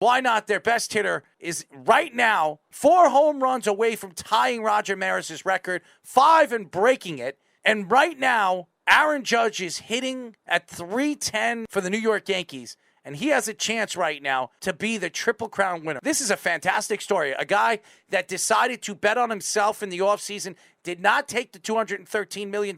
Why not? Their best hitter is right now 4 home runs away from tying Roger Maris's record, 5 and breaking it. And right now, Aaron Judge is hitting at .310 for the New York Yankees. And he has a chance right now to be the Triple Crown winner. This is a fantastic story. A guy that decided to bet on himself in the offseason, did not take the $213 million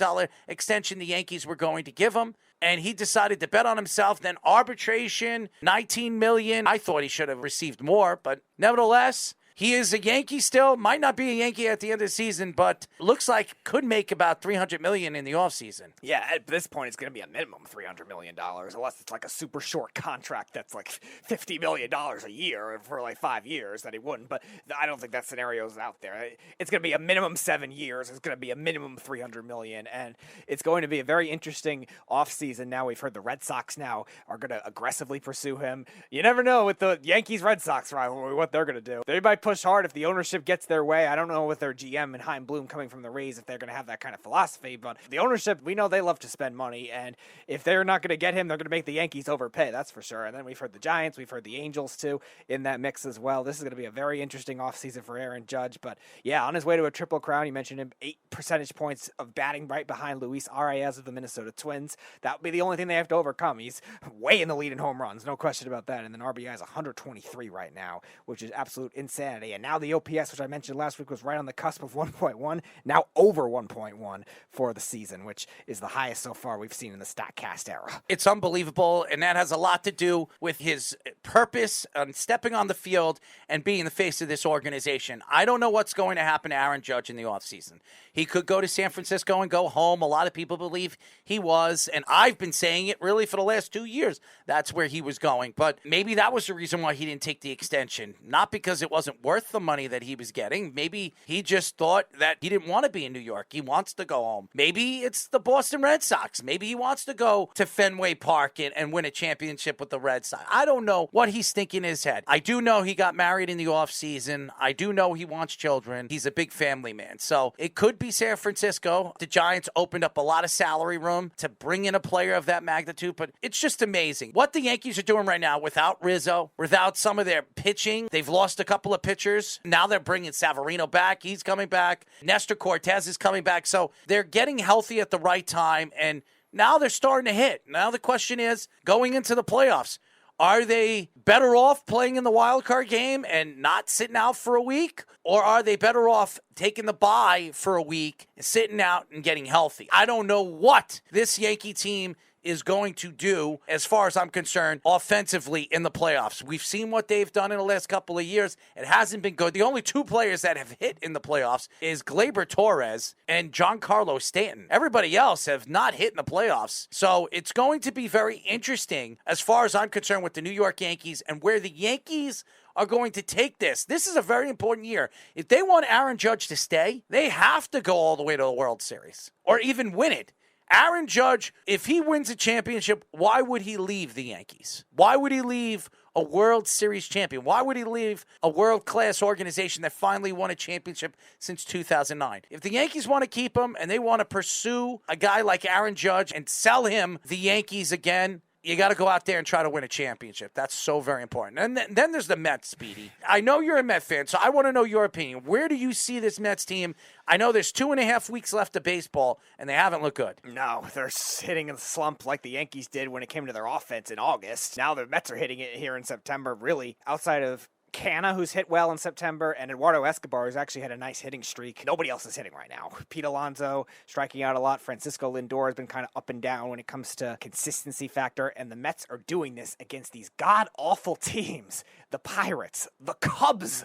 extension the Yankees were going to give him. And he decided to bet on himself. Then arbitration, $19 million. I thought he should have received more, but nevertheless, he is a Yankee still. Might not be a Yankee at the end of the season, but looks like could make about $300 million in the offseason. Yeah, at this point, it's going to be a minimum $300 million, unless it's like a super short contract that's like $50 million a year for like 5 years that he wouldn't. But I don't think that scenario is out there. It's going to be a minimum 7 years. It's going to be a minimum $300 million, and it's going to be a very interesting offseason. Now we've heard the Red Sox now are going to aggressively pursue him. You never know with the Yankees-Red Sox rivalry what they're going to do. They might push hard if the ownership gets their way. I don't know with their GM and Chaim Bloom coming from the Rays if they're going to have that kind of philosophy, but the ownership, we know they love to spend money, and if they're not going to get him, they're going to make the Yankees overpay, that's for sure. And then we've heard the Giants, we've heard the Angels too in that mix as well. This is going to be a very interesting offseason for Aaron Judge, but yeah, on his way to a Triple Crown. You mentioned him, 8 percentage points of batting right behind Luis Arias of the Minnesota Twins. That would be the only thing they have to overcome. He's way in the lead in home runs, no question about that, and then RBI is 123 right now, which is absolute insanity. And now the OPS, which I mentioned last week, was right on the cusp of 1.1, now over 1.1 for the season, which is the highest so far we've seen in the StatCast era. It's unbelievable, and that has a lot to do with his purpose on stepping on the field and being the face of this organization. I don't know what's going to happen to Aaron Judge in the offseason. He could go to San Francisco and go home. A lot of people believe he was, and I've been saying it really for the last 2 years. That's where he was going, but maybe that was the reason why he didn't take the extension. Not because it wasn't worth the money that he was getting. Maybe he just thought that he didn't want to be in New York. He wants to go home. Maybe it's the Boston Red Sox. Maybe he wants to go to Fenway Park and win a championship with the Red Sox. I don't know what he's thinking in his head. I do know he got married in the offseason. I do know he wants children. He's a big family man. So it could be San Francisco. The Giants opened up a lot of salary room to bring in a player of that magnitude, but it's just amazing. What the Yankees are doing right now without Rizzo, without some of their pitching, they've lost a couple of pitchers. Now they're bringing Severino back. He's coming back. Nestor Cortez is coming back. So they're getting healthy at the right time, and now they're starting to hit. Now the question is, going into the playoffs, are they better off playing in the wild card game and not sitting out for a week? Or are they better off taking the bye for a week, sitting out and getting healthy? I don't know what this Yankee team is going to do, as far as I'm concerned, offensively in the playoffs. We've seen what they've done in the last couple of years. It hasn't been good. The only 2 players that have hit in the playoffs is Gleyber Torres and Giancarlo Stanton. Everybody else have not hit in the playoffs. So it's going to be very interesting, as far as I'm concerned, with the New York Yankees and where the Yankees are going to take this. This is a very important year. If they want Aaron Judge to stay, they have to go all the way to the World Series or even win it. Aaron Judge, if he wins a championship, why would he leave the Yankees? Why would he leave a World Series champion? Why would he leave a world-class organization that finally won a championship since 2009? If the Yankees want to keep him and they want to pursue a guy like Aaron Judge and sell him the Yankees again, you got to go out there and try to win a championship. That's so very important. And then there's the Mets, Speedy. I know you're a Met fan, so I want to know your opinion. Where do you see this Mets team? I know there's 2.5 weeks left of baseball, and they haven't looked good. No, they're hitting a slump like the Yankees did when it came to their offense in August. Now the Mets are hitting it here in September, really, outside of Canna, who's hit well in September, and Eduardo Escobar, who's actually had a nice hitting streak. Nobody else is hitting right now. Pete Alonso striking out a lot. Francisco Lindor has been kind of up and down when it comes to consistency factor, and the Mets are doing this against these god-awful teams. The Pirates, the Cubs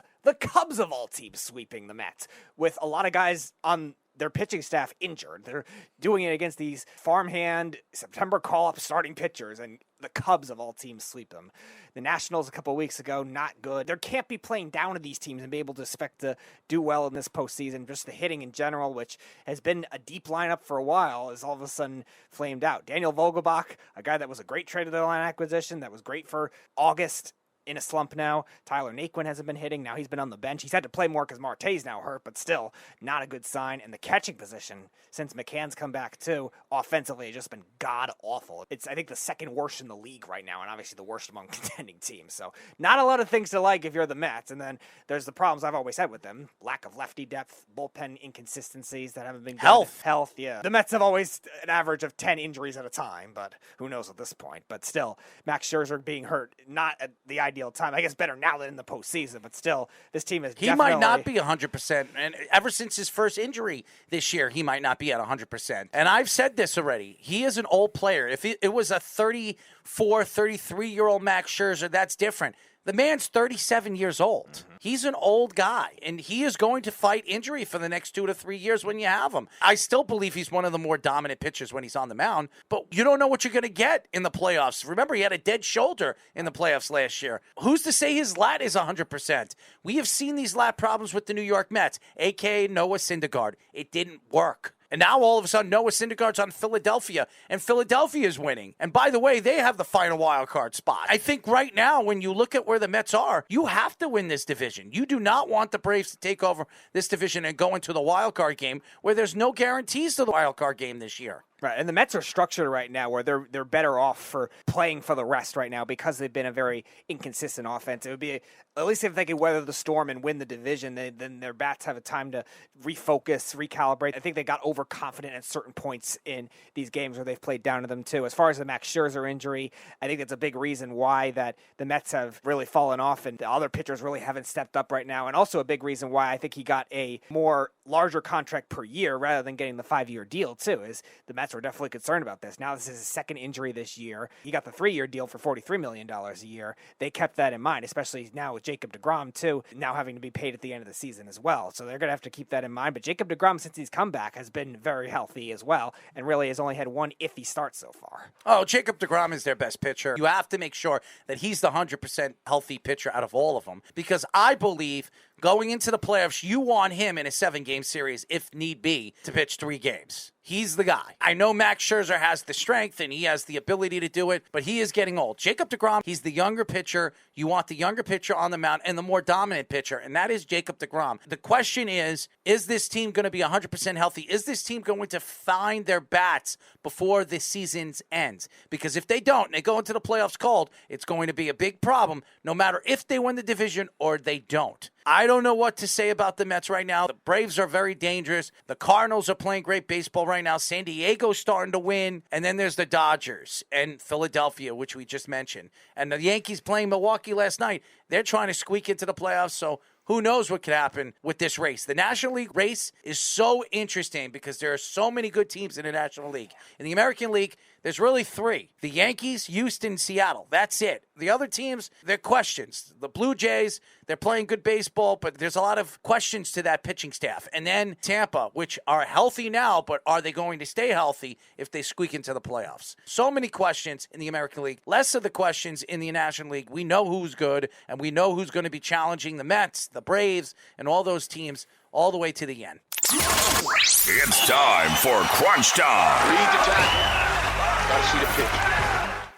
of all teams sweeping the Mets, with a lot of guys on their pitching staff injured. They're doing it against these farmhand September call-up starting pitchers, and the Cubs of all teams sweep them. The Nationals a couple of weeks ago, not good. There can't be playing down to these teams and be able to expect to do well in this postseason. Just the hitting in general, which has been a deep lineup for a while, is all of a sudden flamed out. Daniel Vogelbach, a guy that was a great trade deadline acquisition, that was great for August, in a slump now. Tyler Naquin hasn't been hitting. Now he's been on the bench. He's had to play more because Marte's now hurt, but still not a good sign. And the catching position, since McCann's come back too, offensively has just been god-awful. It's, I think, the second worst in the league right now, and obviously the worst among contending teams. So not a lot of things to like if you're the Mets. And then there's the problems I've always had with them. Lack of lefty depth, bullpen inconsistencies that haven't been good. Health, yeah. The Mets have always an average of 10 injuries at a time, but who knows at this point. But still, Max Scherzer being hurt, not at the ideal time. I guess better now than in the postseason, but still, this team is He might not be 100%. And ever since his first injury this year, he might not be at 100%. And I've said this already. He is an old player. If it was a 34, 33-year-old Max Scherzer, that's different. The man's 37 years old. Mm-hmm. He's an old guy, and he is going to fight injury for the next 2 to 3 years when you have him. I still believe he's one of the more dominant pitchers when he's on the mound, but you don't know what you're going to get in the playoffs. Remember, he had a dead shoulder in the playoffs last year. Who's to say his lat is 100%? We have seen these lat problems with the New York Mets, a.k.a. Noah Syndergaard. It didn't work. And now all of a sudden, Noah Syndergaard's on Philadelphia, and Philadelphia is winning. And by the way, they have the final wild card spot. I think right now, when you look at where the Mets are, you have to win this division. You do not want the Braves to take over this division and go into the wild card game where there's no guarantees to the wild card game this year. Right, and the Mets are structured right now where they're better off for playing for the rest right now because they've been a very inconsistent offense. It would be, at least if they could weather the storm and win the division, then their bats have a time to refocus, recalibrate. I think they got overconfident at certain points in these games where they've played down to them too. As far as the Max Scherzer injury, I think that's a big reason why that the Mets have really fallen off and the other pitchers really haven't stepped up right now. And also a big reason why I think he got a more larger contract per year rather than getting the 5-year deal too, is the Mets were definitely concerned about this. Now this is his second injury this year. He got the 3-year deal for $43 million a year. They kept that in mind, especially now with Jacob deGrom too, now having to be paid at the end of the season as well. So they're going to have to keep that in mind. But Jacob deGrom, since he's come back, has been very healthy as well and really has only had one iffy start so far. Oh, Jacob deGrom is their best pitcher. You have to make sure that he's the 100% healthy pitcher out of all of them, because I believe going into the playoffs, you want him in a 7-game series, if need be, to pitch 3 games. He's the guy. I know Max Scherzer has the strength and he has the ability to do it, but he is getting old. Jacob deGrom, he's the younger pitcher. You want the younger pitcher on the mound and the more dominant pitcher, and that is Jacob deGrom. The question is this team going to be 100% healthy? Is this team going to find their bats before the season ends? Because if they don't and they go into the playoffs cold, it's going to be a big problem, no matter if they win the division or they don't. I don't know what to say about the Mets right now. The Braves are very dangerous. The Cardinals are playing great baseball right now. San Diego's starting to win. And then there's the Dodgers and Philadelphia, which we just mentioned. And the Yankees playing Milwaukee last night. They're trying to squeak into the playoffs, so who knows what could happen with this race. The National League race is so interesting because there are so many good teams in the National League. In the American League, there's really 3. The Yankees, Houston, Seattle. That's it. The other teams, they're questions. The Blue Jays, they're playing good baseball, but there's a lot of questions to that pitching staff. And then Tampa, which are healthy now, but are they going to stay healthy if they squeak into the playoffs? So many questions in the American League. Less of the questions in the National League. We know who's good, and we know who's going to be challenging the Mets, the Braves, and all those teams all the way to the end. It's time for Crunch Time. Read the time. Got to see the pitch.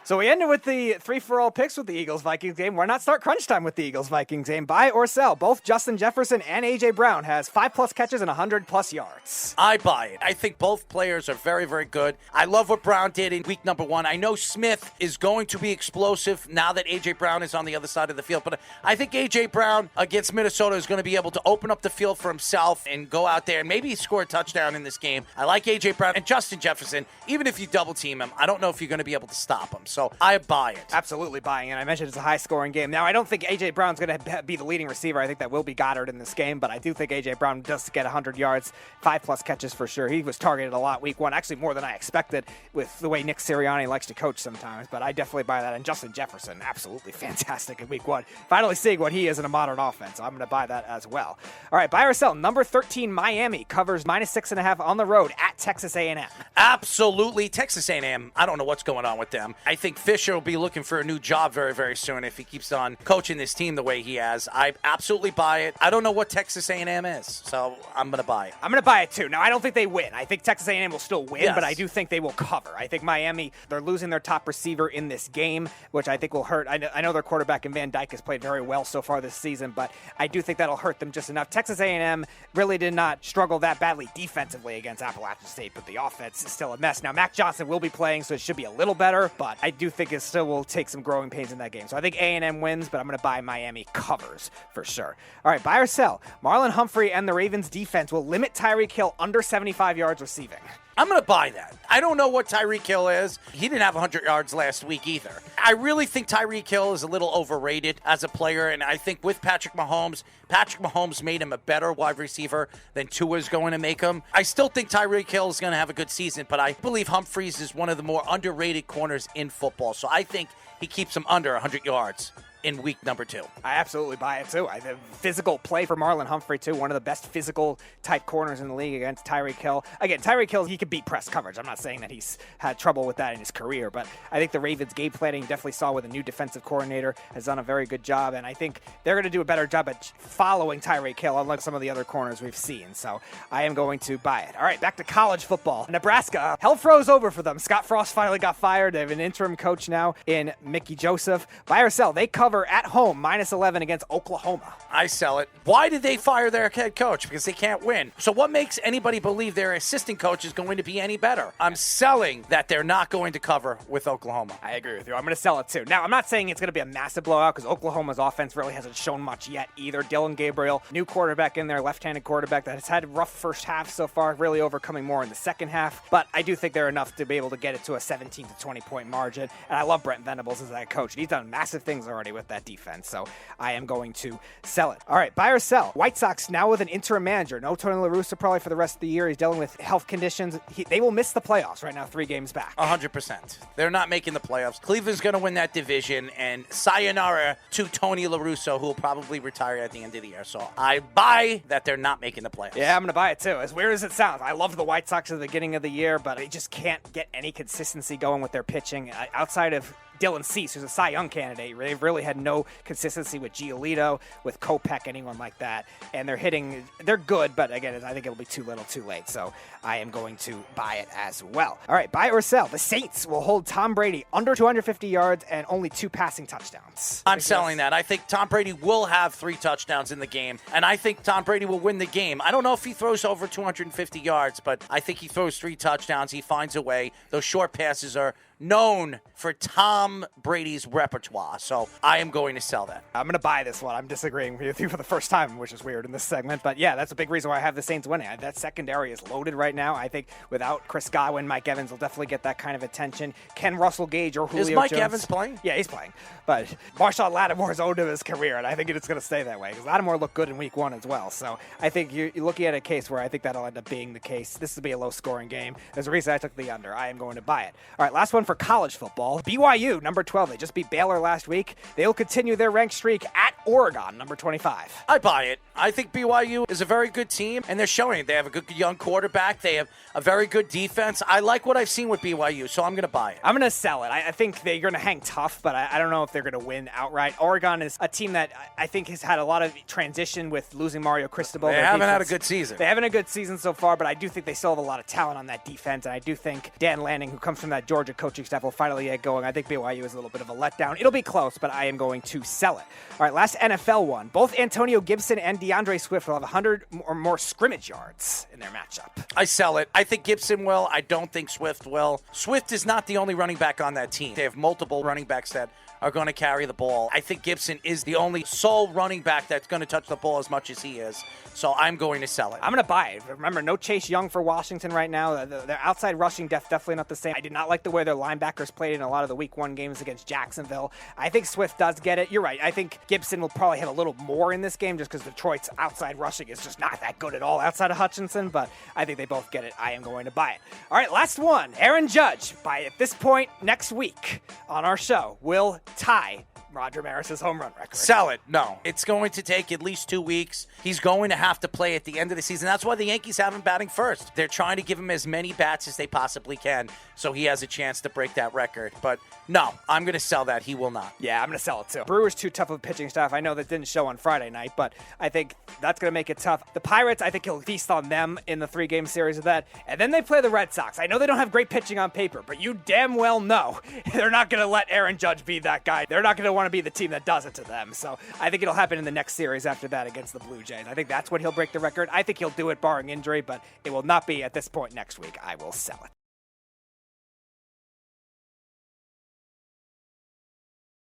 So we ended with the 3-for-all picks with the Eagles-Vikings game. Why not start crunch time with the Eagles-Vikings game? Buy or sell. Both Justin Jefferson and A.J. Brown has 5+ catches and 100+ yards. I buy it. I think both players are very, very good. I love what Brown did in week number 1. I know Smith is going to be explosive now that A.J. Brown is on the other side of the field. But I think A.J. Brown against Minnesota is going to be able to open up the field for himself and go out there and maybe score a touchdown in this game. I like A.J. Brown and Justin Jefferson. Even if you double team him, I don't know if you're going to be able to stop him. So I buy it. Absolutely buying it. I mentioned it's a high-scoring game. Now, I don't think A.J. Brown's going to be the leading receiver. I think that will be Goddard in this game, but I do think A.J. Brown does get 100 yards, 5+ catches for sure. He was targeted a lot week 1, actually more than I expected with the way Nick Sirianni likes to coach sometimes, but I definitely buy that. And Justin Jefferson, absolutely fantastic in week 1. Finally seeing what he is in a modern offense, so I'm going to buy that as well. All right, buy or sell. Number 13, Miami covers -6.5 on the road at Texas A&M. Absolutely. Texas A&M, I don't know what's going on with them. I think think Fisher will be looking for a new job very, very soon if he keeps on coaching this team the way he has. I absolutely buy it. I don't know what Texas A&M is, so I'm going to buy it. I'm going to buy it too. Now, I don't think they win. I think Texas A&M will still win, Yes. but I do think they will cover. I think Miami, they're losing their top receiver in this game, which I think will hurt. I know their quarterback in Van Dyke has played very well so far this season, but I do think that'll hurt them just enough. Texas A&M really did not struggle that badly defensively against Appalachian State, but the offense is still a mess. Now, Mac Johnson will be playing, so it should be a little better, but I do think it still will take some growing pains in that game. So I think A&M wins, but I'm going to buy Miami covers for sure. All right, buy or sell. Marlon Humphrey and the Ravens defense will limit Tyreek Hill under 75 yards receiving. I'm going to buy that. I don't know what Tyreek Hill is. He didn't have 100 yards last week either. I really think Tyreek Hill is a little overrated as a player, and I think with Patrick Mahomes made him a better wide receiver than Tua is going to make him. I still think Tyreek Hill is going to have a good season, but I believe Humphreys is one of the more underrated corners in football, so I think he keeps him under 100 yards in week number 2. I absolutely buy it too. I think physical play for Marlon Humphrey too. One of the best physical type corners in the league against Tyreek Hill. Again, Tyreek Hill, he could beat press coverage. I'm not saying that he's had trouble with that in his career, but I think the Ravens game planning definitely saw with a new defensive coordinator has done a very good job, and I think they're going to do a better job at following Tyreek Hill, unlike some of the other corners we've seen. So I am going to buy it. All right, back to college football. Nebraska, hell froze over for them. Scott Frost finally got fired. They have an interim coach now in Mickey Joseph. Buy or sell? They cover at home -11 against Oklahoma. I sell it. Why did they fire their head coach? Because they can't win. So what makes anybody believe their assistant coach is going to be any better? I'm selling that they're not going to cover with Oklahoma. I agree with you. I'm going to sell it too. Now, I'm not saying it's going to be a massive blowout because Oklahoma's offense really hasn't shown much yet either. Dylan Gabriel, new quarterback in there, left-handed quarterback that has had a rough first half so far, really overcoming more in the second half. But I do think they're enough to be able to get it to a 17 to 20 point margin. And I love Brent Venables as that coach. He's done massive things already with that defense. So I am going to sell it. All right, buy or sell. White Sox now with an interim manager. No Tony La Russa probably for the rest of the year. He's dealing with health conditions. They will miss the playoffs right now, 3 games back. 100%. They're not making the playoffs. Cleveland's going to win that division, and sayonara to Tony La Russa, who will probably retire at the end of the year. So I buy that they're not making the playoffs. Yeah, I'm going to buy it too. As weird as it sounds, I loved the White Sox at the beginning of the year, but they just can't get any consistency going with their pitching outside of Dylan Cease, who's a Cy Young candidate. They've really had no consistency with Giolito, with Kopech, anyone like that. And they're hitting, they're good, but again, I think it'll be too little too late. So I am going to buy it as well. All right, buy or sell. The Saints will hold Tom Brady under 250 yards and only 2 passing touchdowns. I'm selling that. I think Tom Brady will have 3 touchdowns in the game, and I think Tom Brady will win the game. I don't know if he throws over 250 yards, but I think he throws 3 touchdowns. He finds a way. Those short passes are known for Tom Brady's repertoire, so I am going to sell that. I'm going to buy this one. I'm disagreeing with you for the first time, which is weird in this segment, but yeah, that's a big reason why I have the Saints winning. That secondary is loaded right now. I think without Chris Godwin, Mike Evans will definitely get that kind of attention. Can Russell Gage or Julio Is Mike Jones, Evans playing? Yeah, he's playing, but Marshawn Lattimore's owed to his career, and I think it's going to stay that way because Lattimore looked good in week 1 as well, so I think you're looking at a case where I think that'll end up being the case. This will be a low-scoring game. There's a reason I took the under. I am going to buy it. All right, last one for college football. BYU, number 12. They just beat Baylor last week. They'll continue their ranked streak at Oregon, number 25. I buy it. I think BYU is a very good team, and they're showing it. They have a good young quarterback. They have a very good defense. I like what I've seen with BYU, so I'm going to buy it. I'm going to sell it. I think they're going to hang tough, but I don't know if they're going to win outright. Oregon is a team that I think has had a lot of transition with losing Mario Cristobal. They haven't had a good season. They haven't had a good season so far, but I do think they still have a lot of talent on that defense, and I do think Dan Lanning, who comes from that Georgia coaching staff, will finally get going. I think BYU is a little bit of a letdown. It'll be close, but I am going to sell it. All right, last NFL one. Both Antonio Gibson and DeAndre Swift will have 100 or more scrimmage yards in their matchup. I sell it. I think Gibson will. I don't think Swift will. Swift is not the only running back on that team. They have multiple running backs that are going to carry the ball. I think Gibson is the only sole running back that's going to touch the ball as much as he is. So I'm going to sell it. I'm going to buy it. Remember, no Chase Young for Washington right now. Their outside rushing depth definitely not the same. I did not like the way their linebackers played in a lot of the week 1 games against Jacksonville. I think Swift does get it. You're right. I think Gibson will probably hit a little more in this game just because Detroit's outside rushing is just not that good at all outside of Hutchinson, but I think they both get it. I am going to buy it. All right, last one. Aaron Judge, by at this point next week on our show, will tie Roger Maris's home run record. Sell it. No. It's going to take at least 2 weeks. He's going to have to play at the end of the season. That's why the Yankees have him batting first. They're trying to give him as many bats as they possibly can so he has a chance to break that record. But no, I'm going to sell that. He will not. Yeah, I'm going to sell it too. Brewers too tough of a pitching staff. I know that didn't show on Friday night, but I think that's going to make it tough. The Pirates, I think he'll feast on them in the 3-game series of that. And then they play the Red Sox. I know they don't have great pitching on paper, but you damn well know they're not going to let Aaron Judge be that guy. They're not going to want to be the team that does it to them. So I think it'll happen in the next series after that against the Blue Jays. I think that's when he'll break the record. I think he'll do it barring injury, but it will not be at this point next week. I will sell it.